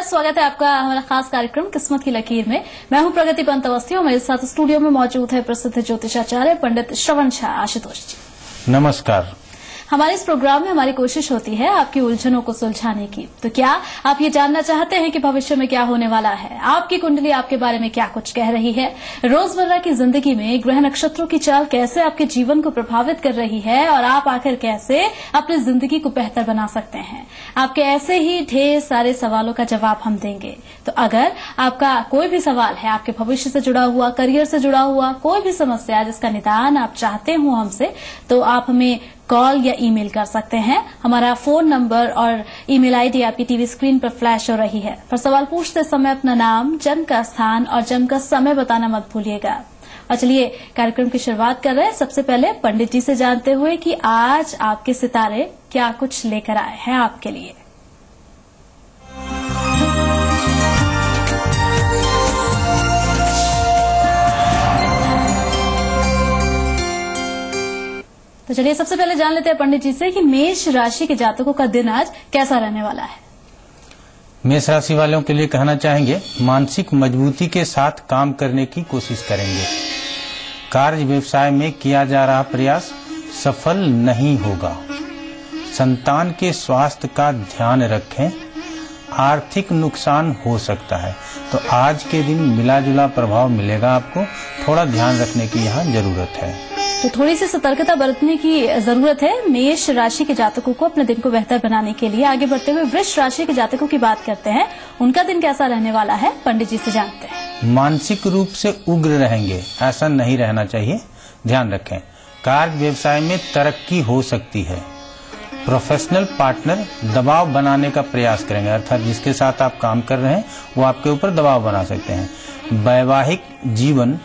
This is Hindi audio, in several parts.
स्वागत है आपका हमारा खास कार्यक्रम किस्मत की लकीर में। मैं हूं प्रगति पंत अवस्थी और मेरे साथ स्टूडियो में मौजूद है प्रसिद्ध ज्योतिषाचार्य पंडित श्रवण झा आशुतोष जी। नमस्कार। हमारे इस प्रोग्राम में हमारी कोशिश होती है आपकी उलझनों को सुलझाने की। तो क्या आप ये जानना चाहते हैं कि भविष्य में क्या होने वाला है, आपकी कुंडली आपके बारे में क्या कुछ कह रही है, रोजमर्रा की जिंदगी में ग्रह नक्षत्रों की चाल कैसे आपके जीवन को प्रभावित कर रही है और आप आखिर कैसे अपनी जिंदगी को बेहतर बना सकते हैं, आपके ऐसे ही ढेर सारे सवालों का जवाब हम देंगे। तो अगर आपका कोई भी सवाल है, आपके भविष्य से जुड़ा हुआ, करियर से जुड़ा हुआ, कोई भी समस्या जिसका निदान आप चाहते हो हमसे, तो आप हमें कॉल या ईमेल कर सकते हैं। हमारा फोन नंबर और ईमेल आईडी आपकी टीवी स्क्रीन पर फ्लैश हो रही है। पर सवाल पूछते समय अपना नाम, जन्म का स्थान और जन्म का समय बताना मत भूलिएगा। और चलिए कार्यक्रम की शुरुआत कर रहे हैं। सबसे पहले पंडित जी से जानते हुए कि आज आपके सितारे क्या कुछ लेकर आए हैं आपके लिए। तो चलिए सबसे पहले जान लेते हैं पंडित जी से कि मेष राशि के जातकों का दिन आज कैसा रहने वाला है। मेष राशि वालों के लिए कहना चाहेंगे, मानसिक मजबूती के साथ काम करने की कोशिश करेंगे। कार्य व्यवसाय में किया जा रहा प्रयास सफल नहीं होगा। संतान के स्वास्थ्य का ध्यान रखें, आर्थिक नुकसान हो सकता है। तो आज के दिन मिला जुला प्रभाव मिलेगा आपको, थोड़ा ध्यान रखने की यहाँ जरूरत है। तो थोड़ी सी सतर्कता बरतने की जरूरत है मेष राशि के जातकों को अपने दिन को बेहतर बनाने के लिए। आगे बढ़ते हुए वृष राशि के जातकों की बात करते हैं, उनका दिन कैसा रहने वाला है पंडित जी से जानते हैं। मानसिक रूप से उग्र रहेंगे, ऐसा नहीं रहना चाहिए, ध्यान रखें। कार्य व्यवसाय में तरक्की हो सकती है। प्रोफेशनल पार्टनर दबाव बनाने का प्रयास करेंगे, अर्थात जिसके साथ आप काम कर रहे हैं वो आपके ऊपर दबाव बना सकते हैं। वैवाहिक जीवन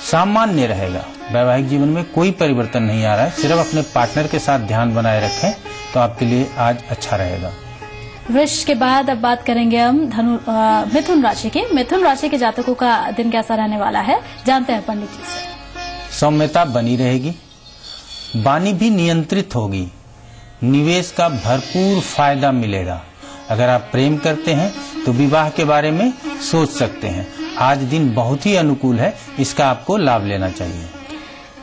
सामान्य रहेगा, वैवाहिक जीवन में कोई परिवर्तन नहीं आ रहा है, सिर्फ अपने पार्टनर के साथ ध्यान बनाए रखें तो आपके लिए आज अच्छा रहेगा। वृष के बाद अब बात करेंगे हम मिथुन राशि की। मिथुन राशि के जातकों का दिन कैसा रहने वाला है, जानते हैं पंडित जी से। सौम्यता बनी रहेगी, वाणी भी नियंत्रित होगी, निवेश का भरपूर फायदा मिलेगा। अगर आप प्रेम करते हैं तो विवाह के बारे में सोच सकते हैं। आज दिन बहुत ही अनुकूल है, इसका आपको लाभ लेना चाहिए।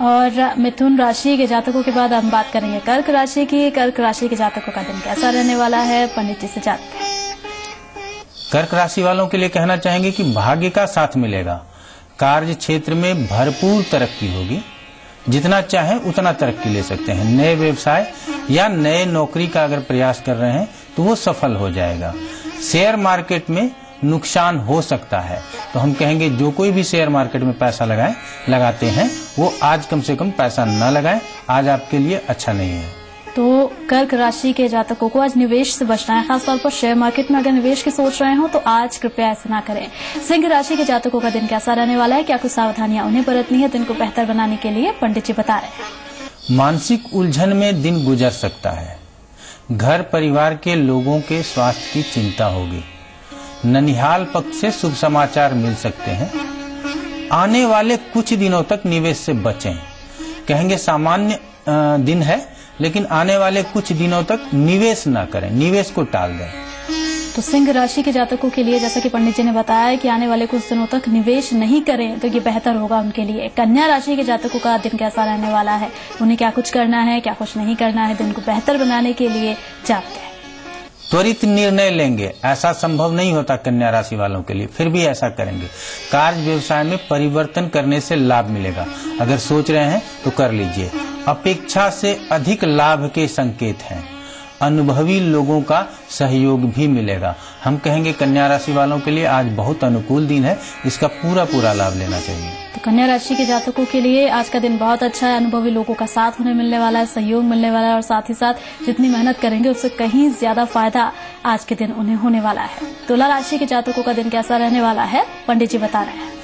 और मिथुन राशि के जातकों के बाद हम बात करेंगे कर्क राशि की। कर्क राशि के जातकों का दिन कैसा रहने वाला है, पंडित जी से जानते हैं। कर्क राशि वालों के लिए कहना चाहेंगे कि भाग्य का साथ मिलेगा। कार्य क्षेत्र में भरपूर तरक्की होगी, जितना चाहे उतना तरक्की ले सकते हैं। नए व्यवसाय या नए नौकरी का अगर प्रयास कर रहे हैं तो वो सफल हो जाएगा। शेयर मार्केट में नुकसान हो सकता है, तो हम कहेंगे जो कोई भी शेयर मार्केट में पैसा लगाते हैं वो आज कम से कम पैसा न लगाएं, आज आपके लिए अच्छा नहीं है। तो कर्क राशि के जातकों को आज निवेश से बचना है, खासतौर पर शेयर मार्केट में अगर निवेश की सोच रहे हो तो आज कृपया ऐसा ना करें। सिंह राशि के जातकों का दिन कैसा रहने वाला है, क्या कुछ सावधानियां उन्हें बरतनी है दिन को बेहतर बनाने के लिए, पंडित जी बता रहे हैं। मानसिक उलझन में दिन गुजर सकता है। घर परिवार के लोगों के स्वास्थ्य की चिंता होगी। ननिहाल पक्ष से शुभ समाचार मिल सकते हैं। आने वाले कुछ दिनों तक निवेश से बचें। कहेंगे सामान्य दिन है, लेकिन आने वाले कुछ दिनों तक निवेश ना करें, निवेश को टाल दें। तो सिंह राशि के जातकों के लिए जैसा कि पंडित जी ने बताया कि आने वाले कुछ दिनों तक निवेश नहीं करें तो ये बेहतर होगा उनके लिए। कन्या राशि के जातकों का दिन कैसा रहने वाला है, उन्हें क्या कुछ करना है, क्या कुछ नहीं करना है दिन को बेहतर बनाने के लिए, जानते हैं। त्वरित निर्णय लेंगे, ऐसा संभव नहीं होता कन्या राशि वालों के लिए, फिर भी ऐसा करेंगे। कार्य व्यवसाय में परिवर्तन करने से लाभ मिलेगा, अगर सोच रहे हैं तो कर लीजिए। अपेक्षा से अधिक लाभ के संकेत हैं। अनुभवी लोगों का सहयोग भी मिलेगा। हम कहेंगे कन्या राशि वालों के लिए आज बहुत अनुकूल दिन है, इसका पूरा लाभ लेना चाहिए। तो कन्या राशि के जातकों के लिए आज का दिन बहुत अच्छा है। अनुभवी लोगों का साथ उन्हें मिलने वाला है, सहयोग मिलने वाला है और साथ ही साथ जितनी मेहनत करेंगे उससे कहीं ज्यादा फायदा आज के दिन उन्हें होने वाला है। तुला राशि के जातकों का दिन कैसा रहने वाला है, पंडित जी बता रहे हैं।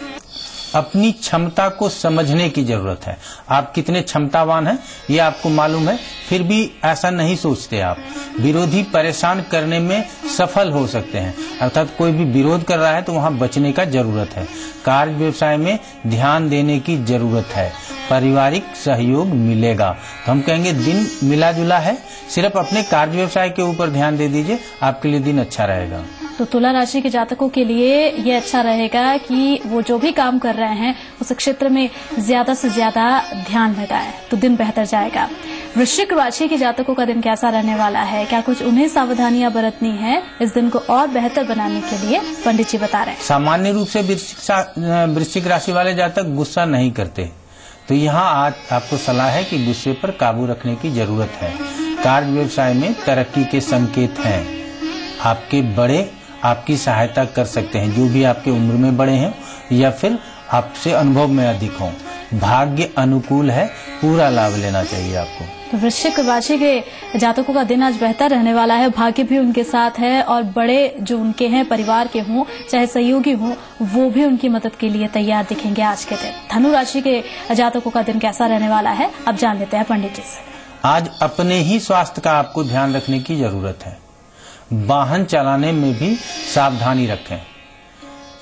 अपनी क्षमता को समझने की जरूरत है। आप कितने क्षमतावान हैं ये आपको मालूम है, फिर भी ऐसा नहीं सोचते आप। विरोधी परेशान करने में सफल हो सकते हैं, अर्थात कोई भी विरोध कर रहा है तो वहां बचने का जरूरत है। कार्य व्यवसाय में ध्यान देने की जरूरत है। पारिवारिक सहयोग मिलेगा, तो हम कहेंगे दिन मिला जुला है, सिर्फ अपने कार्य व्यवसाय के ऊपर ध्यान दे दीजिए, आपके लिए दिन अच्छा रहेगा। तो तुला राशि के जातकों के लिए ये अच्छा रहेगा कि वो जो भी काम कर रहे हैं उस क्षेत्र में ज्यादा से ज्यादा ध्यान लगाएं, तो दिन बेहतर जाएगा। वृश्चिक राशि के जातकों का दिन कैसा रहने वाला है, क्या कुछ उन्हें सावधानियां बरतनी है इस दिन को और बेहतर बनाने के लिए, पंडित जी बता रहे हैं। सामान्य रूप से वृश्चिक राशि वाले जातक गुस्सा नहीं करते, तो यहाँ आज आपको सलाह है कि गुस्से पर काबू रखने की जरूरत है। कार्य व्यवसाय में तरक्की के संकेत हैं। आपके बड़े आपकी सहायता कर सकते हैं, जो भी आपके उम्र में बड़े हैं या फिर आपसे अनुभव में अधिक हों। भाग्य अनुकूल है, पूरा लाभ लेना चाहिए आपको। तो वृश्चिक राशि के जातकों का दिन आज बेहतर रहने वाला है, भाग्य भी उनके साथ है और बड़े जो उनके हैं परिवार के हों चाहे सहयोगी हों वो भी उनकी मदद के लिए तैयार दिखेंगे आज के दिन। धनु राशि के जातकों का दिन कैसा रहने वाला है, अब जान लेते हैं पंडित जी से। आज अपने ही स्वास्थ्य का आपको ध्यान रखने की जरूरत है। वाहन चलाने में भी सावधानी रखें।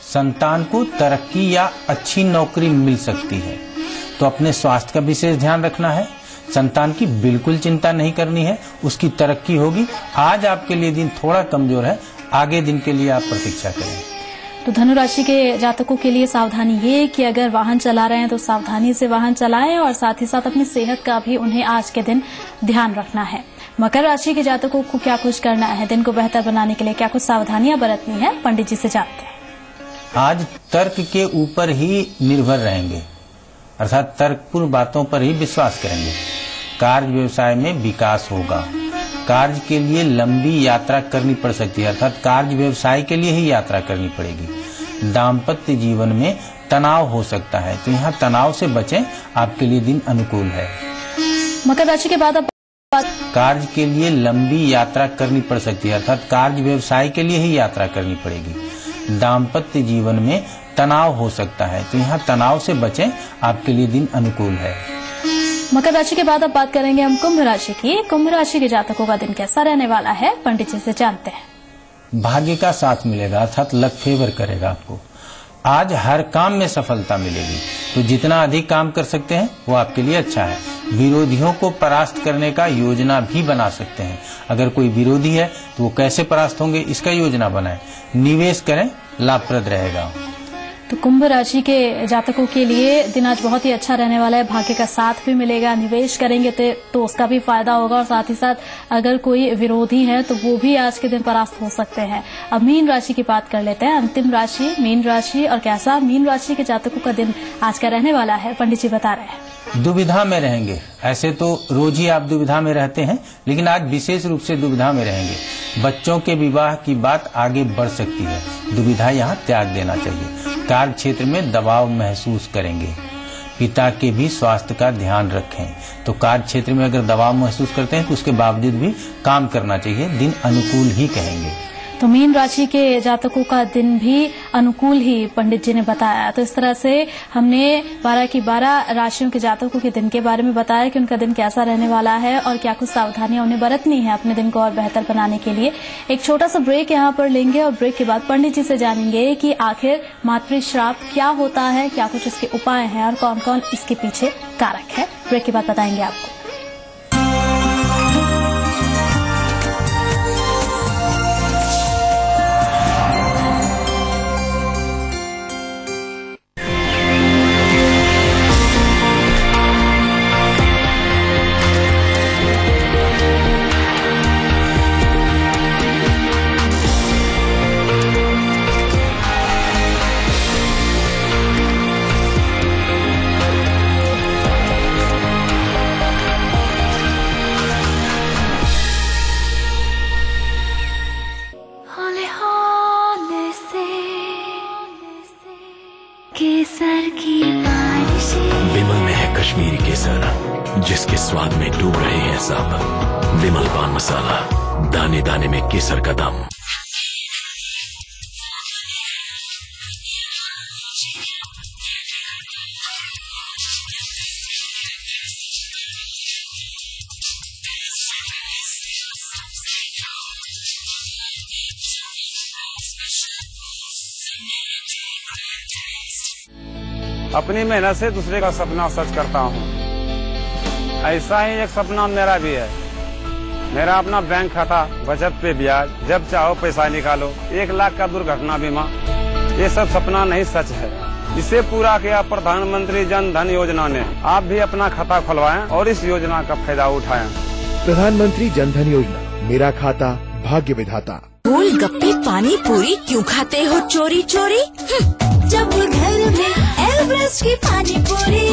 संतान को तरक्की या अच्छी नौकरी मिल सकती है, तो अपने स्वास्थ्य का विशेष ध्यान रखना है। संतान की बिल्कुल चिंता नहीं करनी है, उसकी तरक्की होगी। आज आपके लिए दिन थोड़ा कमजोर है, आगे दिन के लिए आप प्रतीक्षा करें। तो धनु राशि के जातकों के लिए सावधानी ये कि अगर वाहन चला रहे हैं तो सावधानी से वाहन चलाएं और साथ ही साथ अपनी सेहत का भी उन्हें आज के दिन ध्यान रखना है। मकर राशि के जातकों को क्या कुछ करना है, दिन को बेहतर बनाने के लिए क्या कुछ सावधानियां बरतनी है, पंडित जी से जानते हैं। आज तर्क के ऊपर ही निर्भर रहेंगे, अर्थात तर्कपूर्ण बातों पर ही विश्वास करेंगे। कार्य व्यवसाय में विकास होगा। कार्य के लिए लंबी यात्रा करनी पड़ सकती है, अर्थात कार्य व्यवसाय के लिए ही यात्रा करनी पड़ेगी। दाम्पत्य जीवन में तनाव हो सकता है, तो यहाँ तनाव से बचें, आपके लिए दिन अनुकूल है। मकर राशि के बाद कार्य के लिए लंबी यात्रा करनी पड़ सकती है, अर्थात कार्य व्यवसाय के लिए ही यात्रा करनी पड़ेगी। दाम्पत्य जीवन में तनाव हो सकता है, तो यहाँ तनाव से बचें, आपके लिए दिन अनुकूल है। मकर राशि के बाद अब बात करेंगे हम कुंभ राशि की। कुंभ राशि के जातकों का दिन कैसा रहने वाला है, पंडित जी से जानते हैं। भाग्य का साथ मिलेगा, अर्थात लक फेवर करेगा आपको। आज हर काम में सफलता मिलेगी, तो जितना अधिक काम कर सकते हैं वो आपके लिए अच्छा है। विरोधियों को परास्त करने का योजना भी बना सकते हैं। अगर कोई विरोधी है तो वो कैसे परास्त होंगे, इसका योजना बनाएं। निवेश करें, लाभप्रद रहेगा। तो कुंभ राशि के जातकों के लिए दिन आज बहुत ही अच्छा रहने वाला है। भाग्य का साथ भी मिलेगा, निवेश करेंगे तो उसका भी फायदा होगा और साथ ही साथ अगर कोई विरोधी है तो वो भी आज के दिन परास्त हो सकते हैं। अब मीन राशि की बात कर लेते हैं, अंतिम राशि मीन राशि, और कैसा मीन राशि के जातकों का दिन आज का रहने वाला है, पंडित जी बता रहे हैं। दुविधा में रहेंगे। ऐसे तो रोज ही आप दुविधा में रहते हैं, लेकिन आज विशेष रूप से दुविधा में रहेंगे। बच्चों के विवाह की बात आगे बढ़ सकती है, दुविधा यहाँ त्याग देना चाहिए। कार्य क्षेत्र में दबाव महसूस करेंगे। पिता के भी स्वास्थ्य का ध्यान रखें। तो कार्य क्षेत्र में अगर दबाव महसूस करते हैं तो उसके बावजूद भी काम करना चाहिए, दिन अनुकूल ही कहेंगे। तो मीन राशि के जातकों का दिन भी अनुकूल ही पंडित जी ने बताया। तो इस तरह से हमने 12 की 12 राशियों के जातकों के दिन के बारे में बताया कि उनका दिन कैसा रहने वाला है और क्या कुछ सावधानियां उन्हें बरतनी है अपने दिन को और बेहतर बनाने के लिए। एक छोटा सा ब्रेक यहाँ पर लेंगे और ब्रेक के बाद पंडित जी से जानेंगे कि आखिर मातृ श्राप क्या होता है, क्या कुछ इसके उपाय हैं और कौन कौन इसके पीछे कारक है। ब्रेक के बाद बताएंगे आपको। केसर की बारिशें। विमल में है कश्मीरी केसर, जिसके स्वाद में डूब रहे हैं सब। विमल पान मसाला, दाने दाने में केसर का दम। अपनी मेहनत से दूसरे का सपना सच करता हूँ। ऐसा ही एक सपना मेरा भी है मेरा अपना बैंक खाता, बचत पे ब्याज, जब चाहो पैसा निकालो, 1 लाख का दुर्घटना बीमा, ये सब सपना नहीं सच है। इसे पूरा किया प्रधानमंत्री जन धन योजना ने। आप भी अपना खाता खुलवाएं और इस योजना का फायदा उठाएं। प्रधानमंत्री जन धन योजना, मेरा खाता भाग्य विधाता। गोलगप्पे पानी पूरी क्यों खाते हो चोरी चोरी? जब घर में एवरेस्ट की पानी पूरी,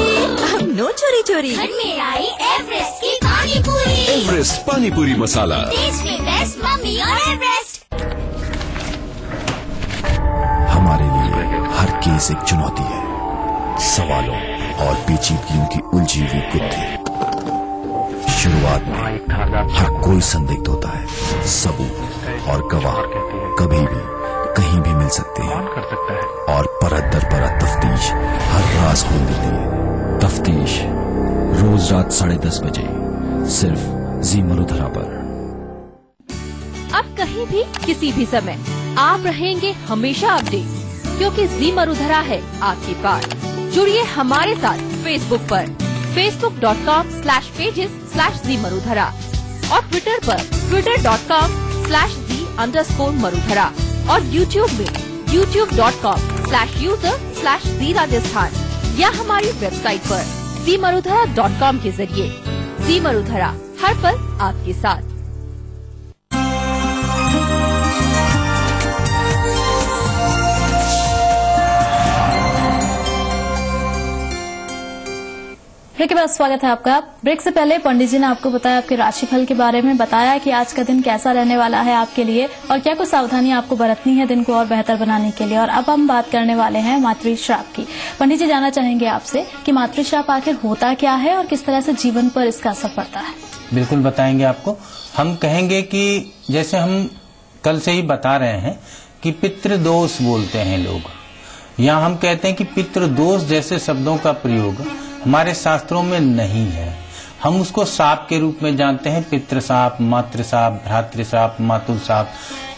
अब नो चोरी चोरी। घर में आई एवरेस्ट की पानी पूरी। एवरेस्ट पानी पूरी मसाला, टेस्ट में बेस्ट मम्मी और एवरेस्ट। हमारे लिए हर केस एक चुनौती है, सवालों और पेचीदगियों की उलझी हुई गुत्थी। शुरुआत में हर कोई संदिग्ध होता है, सबूत और गवाह कभी भी कहीं भी मिल सकते हैं, और परत दर परत तफ्तीश हर राज खोल देती है। तफ्तीश रोज रात 10:30 बजे सिर्फ जी मरुधरा पर। अब कहीं भी किसी भी समय आप रहेंगे हमेशा अपडेट, क्योंकि जी मरुधरा है आपके पास। जुड़िए हमारे साथ फेसबुक पर facebook.com/pages/जी मरुधरा और ट्विटर पर twitter.com/z_मरुधरा और यूट्यूब में youtube.com/user/जी राजस्थान या हमारी वेबसाइट पर zmarudhara.com के जरिए। जी मरुधरा, हर पल आपके साथ। ब्रेक के बाद स्वागत है आपका। ब्रेक से पहले पंडित जी ने आपको बताया, आपके राशिफल के बारे में बताया कि आज का दिन कैसा रहने वाला है आपके लिए और क्या कुछ सावधानियां आपको बरतनी है दिन को और बेहतर बनाने के लिए। और अब हम बात करने वाले हैं मातृश्राप की। पंडित जी, जानना चाहेंगे आपसे कि मातृश्राप आखिर होता क्या है और किस तरह से जीवन पर इसका असर पड़ता है। बिल्कुल बताएंगे आपको। हम कहेंगे कि जैसे हम कल से ही बता रहे हैं कि पितृदोष बोलते हैं लोग, यहाँ हम कहते हैं कि पितृदोष जैसे शब्दों का प्रयोग हमारे शास्त्रों में नहीं है। हम उसको साप के रूप में जानते हैं, पितृसाप, मातृसाप, भ्रातृसाप, मातुलसाप,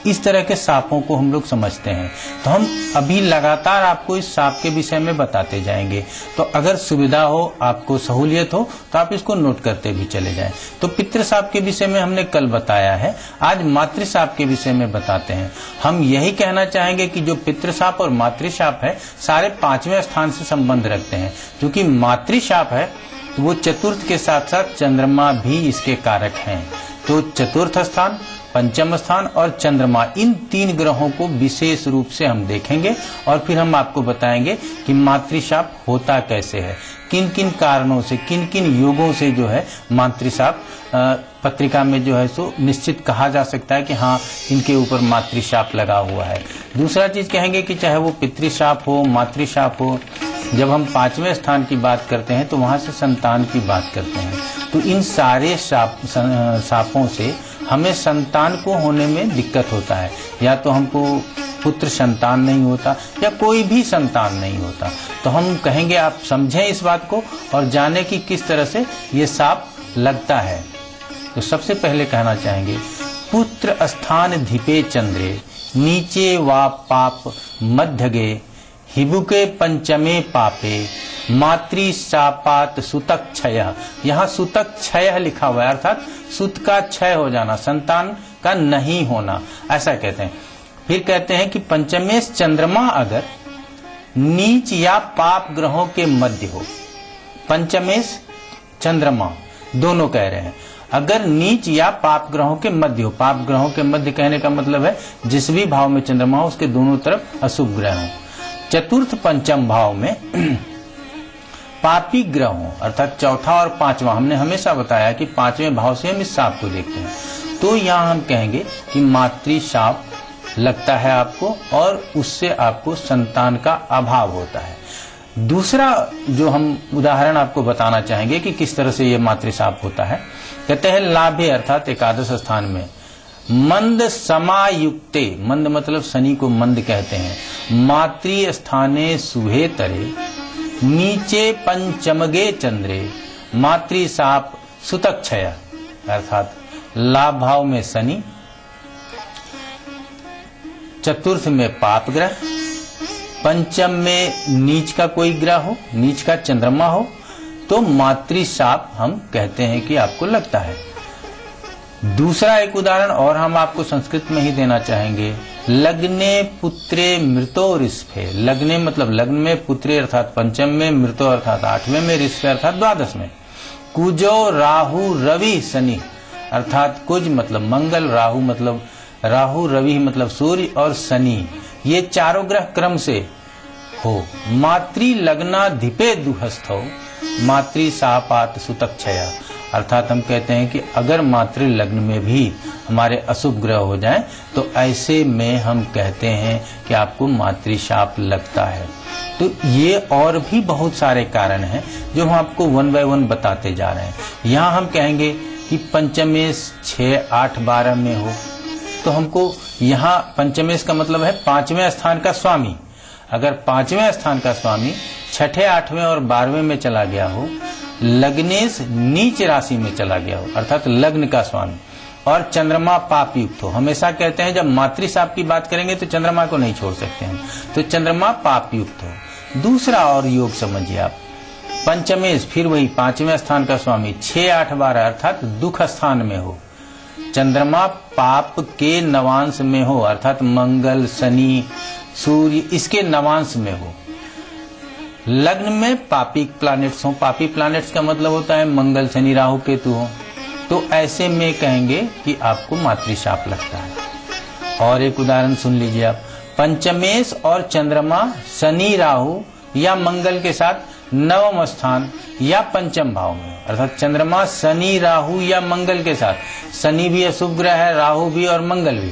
इस तरह के सांपों को हम लोग समझते हैं। तो हम अभी लगातार आपको इस सांप के विषय में बताते जाएंगे, तो अगर सुविधा हो, आपको सहूलियत हो तो आप इसको नोट करते भी चले जाएं। तो पितृसाप के विषय में हमने कल बताया है, आज मातृसाप के विषय में बताते हैं। हम यही कहना चाहेंगे कि जो पितृसाप और मातृसाप है सारे 5वें स्थान से संबंध रखते हैं। क्योंकि मातृसाप है वो चतुर्थ के साथ साथ चंद्रमा भी इसके कारक हैं। तो चतुर्थ स्थान, पंचम स्थान और चंद्रमा, इन 3 ग्रहों को विशेष रूप से हम देखेंगे और फिर हम आपको बताएंगे कि मातृशाप होता कैसे है, किन किन कारणों से, किन किन योगों से जो है मातृशाप पत्रिका में जो है सो निश्चित कहा जा सकता है कि हाँ इनके ऊपर मातृशाप लगा हुआ है। दूसरा चीज कहेंगे कि चाहे वो पितृशाप हो, मातृशाप हो, जब हम 5वें स्थान की बात करते हैं तो वहां से संतान की बात करते हैं। तो इन सारे शापों से हमें संतान को होने में दिक्कत होता है, या तो हमको पुत्र संतान नहीं होता या कोई भी संतान नहीं होता। तो हम कहेंगे आप समझें इस बात को और जाने कि किस तरह से ये शाप लगता है। तो सबसे पहले कहना चाहेंगे, पुत्र स्थान धिपे चंद्रे, नीचे वा पाप मध्य गे, हिबुके पंचमे पापे, मातृशापात सुतक क्षय। यहाँ सुतक क्षय लिखा हुआ है, अर्थात सुत का क्षय हो जाना, संतान का नहीं होना, ऐसा कहते हैं। फिर कहते हैं कि पंचमेश चंद्रमा अगर नीच या पाप ग्रहों के मध्य हो, पंचमेश चंद्रमा दोनों कह रहे हैं, अगर नीच या पाप ग्रहों के मध्य हो, पाप ग्रहों के मध्य कहने का मतलब है जिस भी भाव में चंद्रमा हो उसके दोनों तरफ अशुभ ग्रह हो। चतुर्थ पंचम भाव में पापी ग्रह हो, अर्थात चौथा और 5वां, हमने हमेशा बताया कि 5वें भाव से हम इस शाप को देखते हैं। तो यहाँ हम कहेंगे कि मातृशाप लगता है आपको और उससे आपको संतान का अभाव होता है। दूसरा जो हम उदाहरण आपको बताना चाहेंगे कि किस तरह से ये मातृशाप होता है, कहते हैं लाभे अर्थात एकादश स्थान में मंद समायुक्ते, मंद मतलब शनि को मंद कहते हैं, मातृ स्थाने सुहे तरे, नीचे पंचमगे चंद्रे, मातृशाप सुतक क्षय, अर्थात लाभ भाव में शनि, चतुर्थ में पाप ग्रह, पंचम में नीच का कोई ग्रह हो, नीच का चंद्रमा हो, तो मातृशाप हम कहते हैं कि आपको लगता है। दूसरा एक उदाहरण और हम आपको संस्कृत में ही देना चाहेंगे। लग्ने पुत्रे मृतो ऋष्भे। लग्ने मतलब लग्न में, पुत्रे अर्थात पंचम में, मृतो अर्थात आठवें में, ऋष्भे अर्थात द्वादश में। कुजो राहु रवि शनि अर्थात कुज मतलब मंगल, राहु मतलब राहु, रवि मतलब सूर्य और शनि, ये चारों ग्रह क्रम से हो। मातृ लग्नाधिपे दुहस्थो मातृ सापात सुतक्षया अर्थात हम कहते हैं कि अगर मातृ लग्न में भी हमारे अशुभ ग्रह हो जाएं तो ऐसे में हम कहते हैं कि आपको मातृशाप लगता है। तो ये और भी बहुत सारे कारण हैं जो हम आपको 1 बाय 1 बताते जा रहे हैं। यहाँ हम कहेंगे कि पंचमेश 6, 8, 12 में हो तो हमको यहाँ पंचमेश का मतलब है 5वें स्थान का स्वामी। अगर 5वें स्थान का स्वामी 6ठे, 8वें और 12वें में चला गया हो, लग्नेश नीच राशि में चला गया हो अर्थात लग्न का स्वामी, और चंद्रमा पाप युक्त हो। हमेशा कहते हैं जब मातृशाप की बात करेंगे तो चंद्रमा को नहीं छोड़ सकते हैं, तो चंद्रमा पाप युक्त हो। दूसरा और योग समझिए आप, पंचमेश फिर वही 5वें स्थान का स्वामी 6, 8, 12 अर्थात दुख स्थान में हो, चंद्रमा पाप के नवांश में हो अर्थात मंगल, शनि, सूर्य इसके नवांश में हो, लग्न में पापी प्लैनेट्स हो। पापी प्लैनेट्स का मतलब होता है मंगल, शनि, राहु, केतु हो, तो ऐसे में कहेंगे कि आपको मातृशाप लगता है। और एक उदाहरण सुन लीजिए आप, पंचमेश और चंद्रमा शनि, राहु या मंगल के साथ नवम स्थान या पंचम भाव में अर्थात चंद्रमा शनि, राहु या मंगल के साथ, शनि भी अशुभ ग्रह है, राहु भी और मंगल भी,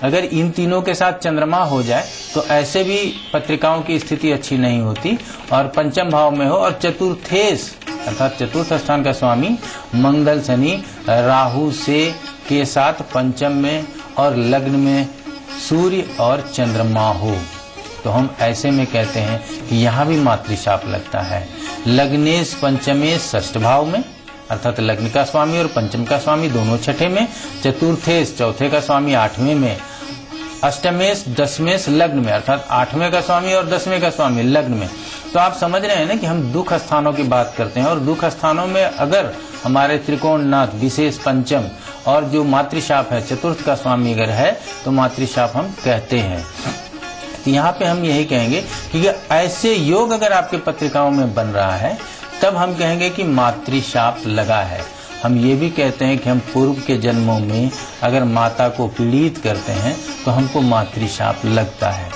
अगर इन तीनों के साथ चंद्रमा हो जाए तो ऐसे भी पत्रिकाओं की स्थिति अच्छी नहीं होती, और पंचम भाव में हो और चतुर्थेश अर्थात चतुर्थ स्थान का स्वामी मंगल, शनि, राहु से के साथ पंचम में और लग्न में सूर्य और चंद्रमा हो, तो हम ऐसे में कहते हैं कि यहाँ भी मातृशाप लगता है। लग्नेश पंचमेश षष्ठ भाव में अर्थात लग्न का स्वामी और पंचम का स्वामी दोनों छठे में, चतुर्थेश चौथे का स्वामी 8वें में, अष्टमेश दशमेश लग्न में अर्थात 8वें का स्वामी और 10वें का स्वामी लग्न में। तो आप समझ रहे हैं ना कि हम दुख स्थानों की बात करते हैं, और दुख स्थानों में अगर हमारे त्रिकोणनाथ विशेष पंचम और जो मातृशाप है चतुर्थ का स्वामी अगर है तो मातृशाप हम कहते हैं। तो यहाँ पे हम यही कहेंगे कि ऐसे योग अगर आपके पत्रिकाओं में बन रहा है तब हम कहेंगे कि मातृशाप लगा है। हम ये भी कहते हैं कि हम पूर्व के जन्मों में अगर माता को पीड़ित करते हैं तो हमको मातृशाप लगता है।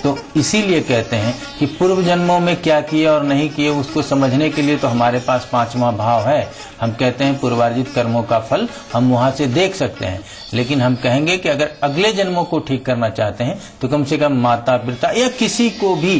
तो इसीलिए कहते हैं कि पूर्व जन्मों में क्या किए और नहीं किए उसको समझने के लिए तो हमारे पास 5वां भाव है। हम कहते हैं पूर्वार्जित कर्मों का फल हम वहां से देख सकते हैं, लेकिन हम कहेंगे कि अगर अगले जन्मों को ठीक करना चाहते हैं तो कम से कम माता पिता या किसी को भी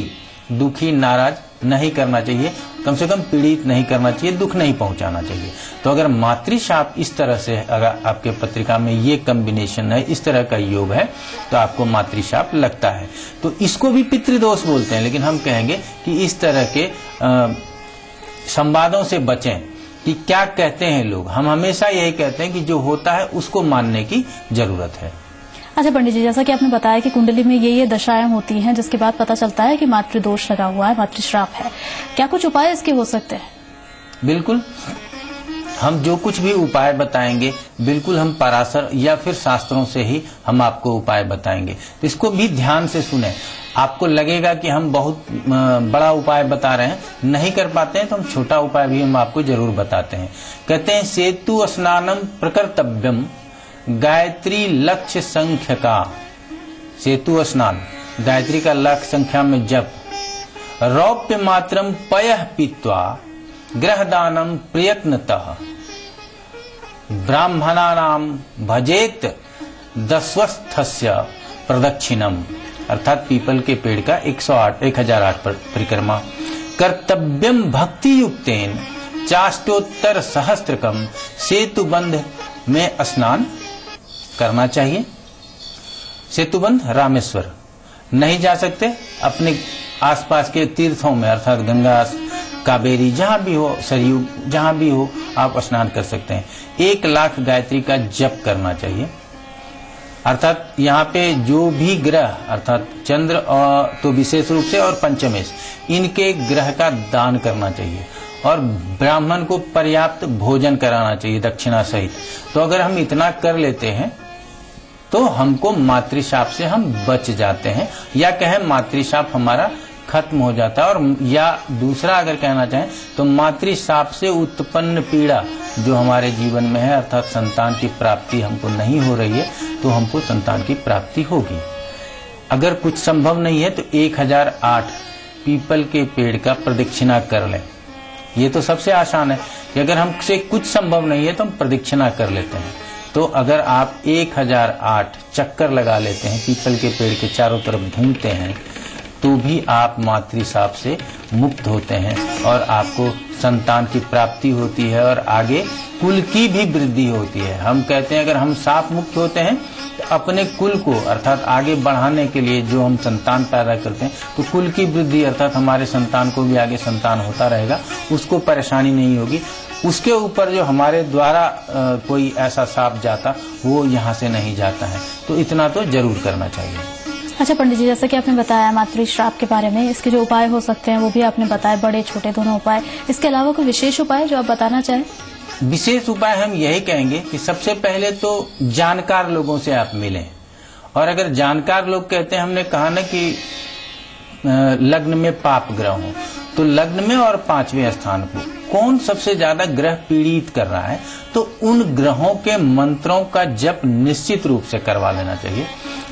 दुखी नाराज नहीं करना चाहिए, कम से कम पीड़ित नहीं करना चाहिए, दुख नहीं पहुंचाना चाहिए। तो अगर मातृशाप इस तरह से अगर आपके पत्रिका में ये कॉम्बिनेशन है, इस तरह का योग है, तो आपको मातृशाप लगता है। तो इसको भी पितृदोष बोलते हैं, लेकिन हम कहेंगे कि इस तरह के संवादों से बचें कि क्या कहते हैं लोग। हम हमेशा यही कहते हैं कि जो होता है उसको मानने की जरूरत है। अच्छा पंडित जी, जैसा कि आपने बताया कि कुंडली में ये दशाएं होती हैं जिसके बाद पता चलता है कि मातृदोष लगा हुआ है, मातृश्राप है, क्या कुछ उपाय इसके हो सकते हैं? बिल्कुल, हम जो कुछ भी उपाय बताएंगे बिल्कुल हम पराशर या फिर शास्त्रों से ही हम आपको उपाय बताएंगे। तो इसको भी ध्यान से सुने। आपको लगेगा कि हम बहुत बड़ा उपाय बता रहे हैं, नहीं कर पाते हैं तो हम छोटा उपाय भी हम आपको जरूर बताते हैं। कहते हैं सेतु स्नानम प्रकर्तव्यम गायत्री लक्ष्य संख्या का। सेतु स्नान गायत्री का लक्ष्य संख्या में जप, रौप्य मात्रम पयः पीत्वा ग्रहदानम प्रयत्नतः ब्राह्मणानाम भजेत दस्वस्थस्य प्रदक्षिणम अर्थात पीपल के पेड़ का 1008 परिक्रमा, कर्तव्यम भक्ति युक्तेन चाष्टोत्तर सहस्त्रकम सेतुबंध में स्नान करना चाहिए। सेतुबंध रामेश्वर नहीं जा सकते, अपने आसपास के तीर्थों में अर्थात गंगा, कावेरी जहां भी हो, सरयू जहां भी हो आप स्नान कर सकते हैं। 1 लाख गायत्री का जप करना चाहिए। अर्थात यहाँ पे जो भी ग्रह अर्थात चंद्र और तो विशेष रूप से और पंचमेश इनके ग्रह का दान करना चाहिए। और ब्राह्मण को पर्याप्त भोजन कराना चाहिए दक्षिणा सहित। तो अगर हम इतना कर लेते हैं तो हमको मातृशाप से हम बच जाते हैं, या कहें मातृशाप हमारा खत्म हो जाता है। और या दूसरा अगर कहना चाहें तो मातृशाप से उत्पन्न पीड़ा जो हमारे जीवन में है, अर्थात संतान की प्राप्ति हमको नहीं हो रही है, तो हमको संतान की प्राप्ति होगी। अगर कुछ संभव नहीं है तो 1008 पीपल के पेड़ का प्रदक्षिणा कर लें। ये तो सबसे आसान है कि अगर हमसे कुछ संभव नहीं है तो हम प्रदक्षिणा कर लेते हैं। तो अगर आप 1008 चक्कर लगा लेते हैं, पीपल के पेड़ के चारों तरफ घूमते हैं, तो भी आप मातृशाप से मुक्त होते हैं और आपको संतान की प्राप्ति होती है और आगे कुल की भी वृद्धि होती है। हम कहते हैं अगर हम शाप मुक्त होते हैं तो अपने कुल को अर्थात आगे बढ़ाने के लिए जो हम संतान पैदा करते हैं, तो कुल की वृद्धि अर्थात हमारे संतान को भी आगे संतान होता रहेगा, उसको परेशानी नहीं होगी। उसके ऊपर जो हमारे द्वारा कोई ऐसा शाप जाता वो यहाँ से नहीं जाता है। तो इतना तो जरूर करना चाहिए। अच्छा पंडित जी, जैसा कि आपने बताया मातृ श्राप के बारे में, इसके जो उपाय हो सकते हैं वो भी आपने बताया, बड़े छोटे दोनों उपाय। इसके अलावा कोई विशेष उपाय जो आप बताना चाहें? विशेष उपाय हम यही कहेंगे कि सबसे पहले तो जानकार लोगों से आप मिलें। और अगर जानकार लोग कहते हैं, हमने कहा ना कि लग्न में पाप ग्रह हो, तो लग्न में और 5वें स्थान को कौन सबसे ज्यादा ग्रह पीड़ित कर रहा है, तो उन ग्रहों के मंत्रों का जप निश्चित रूप से करवा लेना चाहिए।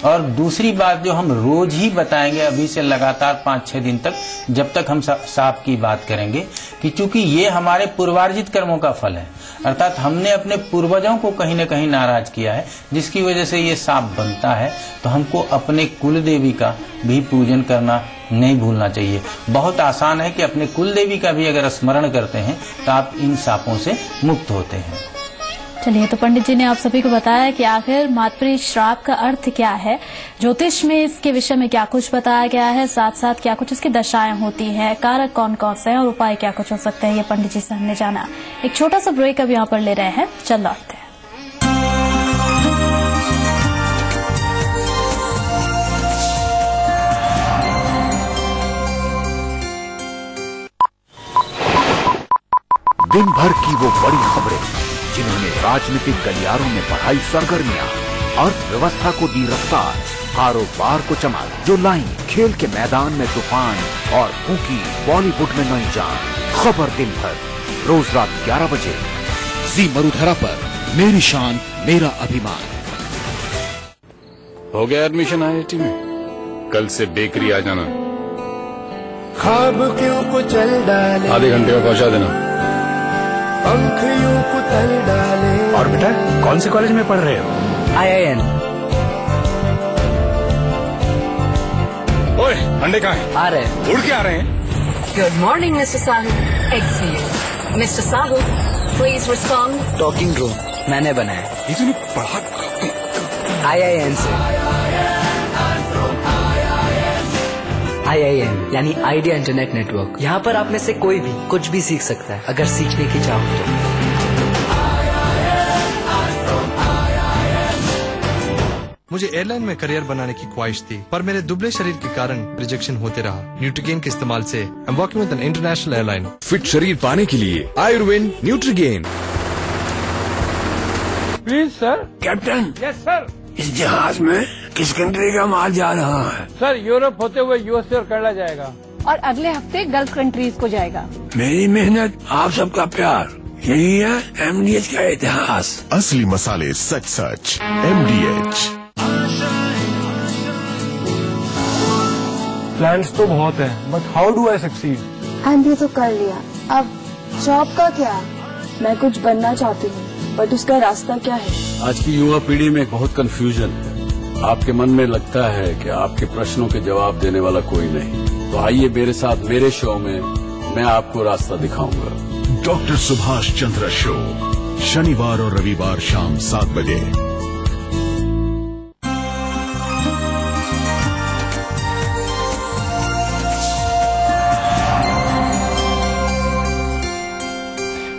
और दूसरी बात जो हम रोज ही बताएंगे अभी से लगातार 5-6 दिन तक, जब तक हम साप की बात करेंगे, कि चूंकि ये हमारे पूर्वार्जित कर्मों का फल है, अर्थात हमने अपने पूर्वजों को कहीं न कहीं नाराज किया है, जिसकी वजह से ये साप बनता है। तो हमको अपने कुल देवी का भी पूजन करना नहीं भूलना चाहिए। बहुत आसान है कि अपने कुल देवी का भी अगर स्मरण करते हैं तो आप इन सापों से मुक्त होते हैं। चलिए, तो पंडित जी ने आप सभी को बताया कि आखिर मातृ श्राप का अर्थ क्या है, ज्योतिष में इसके विषय में क्या कुछ बताया गया है, साथ साथ क्या कुछ इसकी दशाएं होती हैं, कारक कौन कौन से हैं और उपाय क्या कुछ हो सकते हैं, ये पंडित जी से हमने जाना। एक छोटा सा ब्रेक अब यहाँ पर ले रहे हैं, चल लौटते हैं। दिन भर की वो बड़ी खबरें जिन्होंने राजनीतिक गलियारों में बढ़ाई सरगर्मियां, अर्थव्यवस्था को दी रफ्तार, कारोबार को चमक, जो लाई खेल के मैदान में तूफान और फूकी बॉलीवुड में नई जान। खबर दिन भर रोज रात 11 बजे जी मरुधरा पर। मेरी शान मेरा अभिमान। हो गया एडमिशन IIT में? कल से बेकरी आ जाना। खाब क्यों को चल डाले, आधे घंटे में पहुंचा देना। पंख यूं को तल डाले। और बेटा कौन से कॉलेज में पढ़ रहे हो? IIN। ओए, अंडे कहाँ हैं? आ रहे हैं। उड़ के आ रहे हैं? Good morning, Mr. Sahu. Eggs for you. Mr. Sahu, please respond. Talking room मैंने बनाया। ये तूने पढ़ा? IIN से। IIN यानी आइडिया इंटरनेट नेटवर्क। यहाँ पर आप में से कोई भी कुछ भी सीख सकता है, अगर सीखने की चाहो तो। मुझे एयरलाइन में करियर बनाने की ख्वाहिश थी, पर मेरे दुबले शरीर के कारण रिजेक्शन होते रहा। न्यूट्रीगेन के इस्तेमाल से I am working with an international airline. फिट शरीर पाने के लिए Ayurveda Nutrigen. Please sir. Captain. Yes sir. इस जहाज में किस कंट्री का माल जा रहा है? सर, यूरोप होते हुए USA और कनाडा जाएगा। और अगले हफ्ते गल्फ कंट्रीज को जाएगा। मेरी मेहनत, आप सबका प्यार, यही है MDH का इतिहास। असली मसाले सच सच MDH। प्लान्स तो बहुत है, but how do I succeed? MBA तो कर लिया, अब जॉब का क्या? मैं कुछ बनना चाहती हूँ, बट उसका रास्ता क्या है? आज की युवा पीढ़ी में बहुत कंफ्यूजन है। आपके मन में लगता है कि आपके प्रश्नों के जवाब देने वाला कोई नहीं, तो आइए मेरे साथ मेरे शो में मैं आपको रास्ता दिखाऊंगा। डॉक्टर सुभाष चंद्र शो, शनिवार और रविवार शाम 7 बजे।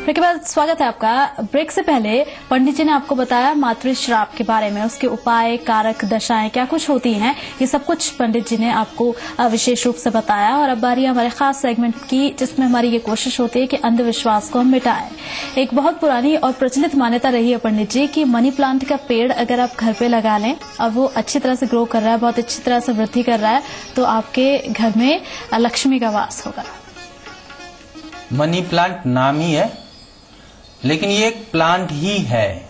ब्रेक के बाद स्वागत है आपका। ब्रेक से पहले पंडित जी ने आपको बताया मातृ श्राप के बारे में, उसके उपाय, कारक, दशाएं क्या कुछ होती हैं, ये सब कुछ पंडित जी ने आपको विशेष रूप से बताया। और अब बारी हमारे खास सेगमेंट की, जिसमें हमारी ये कोशिश होती है कि अंधविश्वास को हम मिटाएं। एक बहुत पुरानी और प्रचलित मान्यता रही है पंडित जी कि मनी प्लांट का पेड़ अगर आप घर पे लगा लें और वो अच्छी तरह से ग्रो कर रहा है, बहुत अच्छी तरह से वृद्धि कर रहा है, तो आपके घर में लक्ष्मी का वास होगा। मनी प्लांट नाम ही है, लेकिन ये एक प्लांट ही है।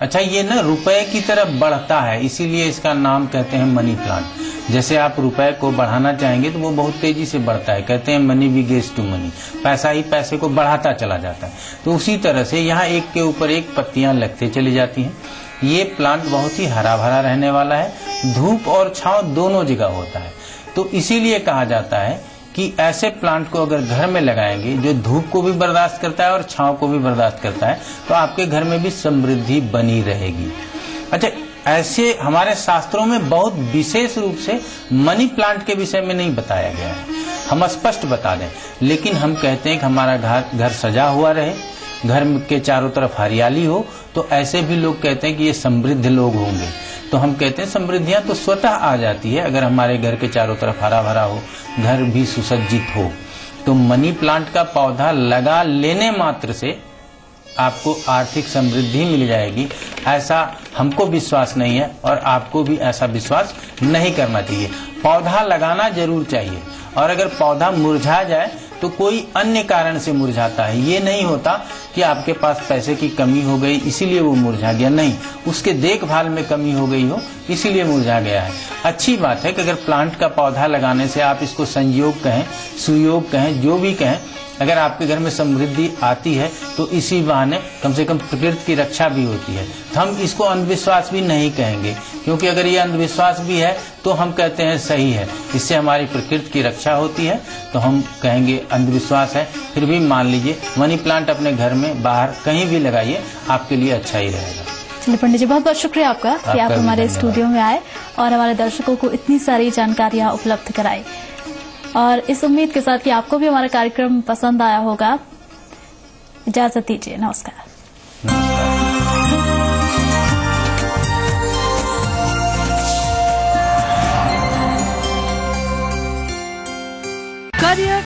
अच्छा, ये ना रुपए की तरफ बढ़ता है, इसीलिए इसका नाम कहते हैं मनी प्लांट। जैसे आप रुपए को बढ़ाना चाहेंगे तो वो बहुत तेजी से बढ़ता है, कहते हैं मनी बिगेस टू मनी, पैसा ही पैसे को बढ़ाता चला जाता है। तो उसी तरह से यहाँ एक के ऊपर एक पत्तियां लगते चली जाती हैं। ये प्लांट बहुत ही हरा भरा रहने वाला है, धूप और छांव दोनों जगह होता है। तो इसीलिए कहा जाता है कि ऐसे प्लांट को अगर घर में लगाएंगे जो धूप को भी बर्दाश्त करता है और छांव को भी बर्दाश्त करता है, तो आपके घर में भी समृद्धि बनी रहेगी। अच्छा, ऐसे हमारे शास्त्रों में बहुत विशेष रूप से मनी प्लांट के विषय में नहीं बताया गया है, हम स्पष्ट बता दें। लेकिन हम कहते हैं कि हमारा घर सजा हुआ रहे, घर के चारों तरफ हरियाली हो, तो ऐसे भी लोग कहते हैं कि ये समृद्ध लोग होंगे। तो हम कहते हैं समृद्धियां तो स्वतः आ जाती है अगर हमारे घर के चारों तरफ हरा भरा हो, घर भी सुसज्जित हो। तो मनी प्लांट का पौधा लगा लेने मात्र से आपको आर्थिक समृद्धि मिल जाएगी, ऐसा हमको विश्वास नहीं है और आपको भी ऐसा विश्वास नहीं करना चाहिए। पौधा लगाना जरूर चाहिए, और अगर पौधा मुरझा जाए तो कोई अन्य कारण से मुरझाता है। ये नहीं होता कि आपके पास पैसे की कमी हो गई इसीलिए वो मुरझा गया, नहीं, उसके देखभाल में कमी हो गई हो इसीलिए मुरझा गया है। अच्छी बात है कि अगर प्लांट का पौधा लगाने से आप इसको संयोग कहें, सुयोग कहें, जो भी कहें, अगर आपके घर में समृद्धि आती है तो इसी बहाने कम से कम प्रकृति की रक्षा भी होती है। तो हम इसको अंधविश्वास भी नहीं कहेंगे, क्योंकि अगर ये अंधविश्वास भी है तो हम कहते हैं सही है, इससे हमारी प्रकृति की रक्षा होती है, तो हम कहेंगे अंधविश्वास है। फिर भी मान लीजिए मनी प्लांट अपने घर में, बाहर कहीं भी लगाइए, आपके लिए अच्छा ही रहेगा। चलिए पंडित जी, बहुत बहुत शुक्रिया आपका कि आप हमारे स्टूडियो में आए और हमारे दर्शकों को इतनी सारी जानकारियां उपलब्ध कराई। और इस उम्मीद के साथ कि आपको भी हमारा कार्यक्रम पसंद आया होगा, इजाजत दीजिए, नमस्कार।